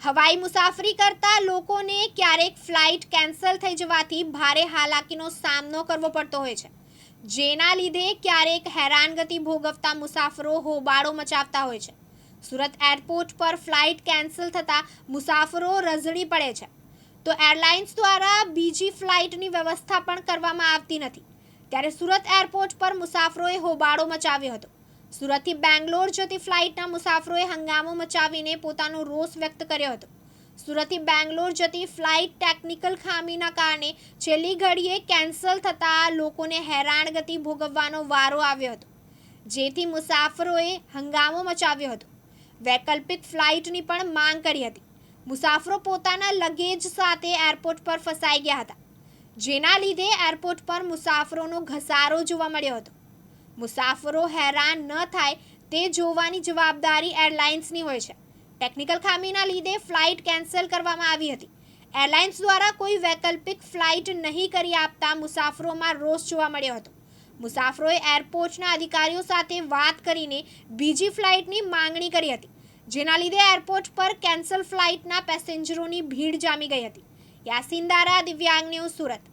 હવાઈ મુસાફરી કરતા લોકોને ક્યારેક ફ્લાઇટ કેન્સલ થઈ જવાથી ભારે હાલાકીનો સામનો કરવો પડતો હોય છે, જેના લીધે ક્યારેક હેરાનગતિ ભોગવતા મુસાફરો હોબાળો મચાવતા હોય છે. સુરત એરપોર્ટ પર ફ્લાઇટ કેન્સલ થતાં મુસાફરો રઝળી પડે છે, તો એરલાઇન્સ દ્વારા બીજી ફ્લાઇટની વ્યવસ્થા પણ કરવામાં આવતી નથી. ત્યારે સુરત એરપોર્ટ પર મુસાફરોએ હોબાળો મચાવ્યો હતો. સુરતથી બેંગ્લોર જતી ફ્લાઇટના મુસાફરોએ હંગામો મચાવીને પોતાનો રોષ વ્યક્ત કર્યો હતો. સુરતથી બેંગ્લોર જતી ફ્લાઇટ ટેકનિકલ ખામીના કારણે છેલ્લી ઘડીએ કેન્સલ થતાં લોકોને હેરાનગતિ ભોગવવાનો વારો આવ્યો હતો, જેથી મુસાફરોએ હંગામો મચાવ્યો હતો. વૈકલ્પિક ફ્લાઇટની પણ માંગ કરી હતી. મુસાફરો પોતાના લગેજ સાથે એરપોર્ટ પર ફસાઈ ગયા હતા, જેના લીધે એરપોર્ટ પર મુસાફરોનો ઘસારો જોવા મળ્યો હતો. મુસાફરો હેરાન ન થાય તે જોવાની જવાબદારી એરલાઇન્સની હોય છે. ટેકનિકલ ખામીના લીધે ફ્લાઇટ કેન્સલ કરવામાં આવી હતી. એરલાઇન્સ દ્વારા કોઈ વૈકલ્પિક ફ્લાઇટ નહીં કરી આપતા મુસાફરોમાં રોષ જોવા મળ્યો હતો. મુસાફરોએ એરપોર્ટના અધિકારીઓ સાથે વાત કરીને બીજી ફ્લાઇટની માંગણી કરી હતી, જેના લીધે એરપોર્ટ પર કેન્સલ ફ્લાઇટના પેસેન્જરોની ભીડ જામી ગઈ હતી. યાસીન દારા, દિવ્યાંગ ન્યૂઝ, સુરત.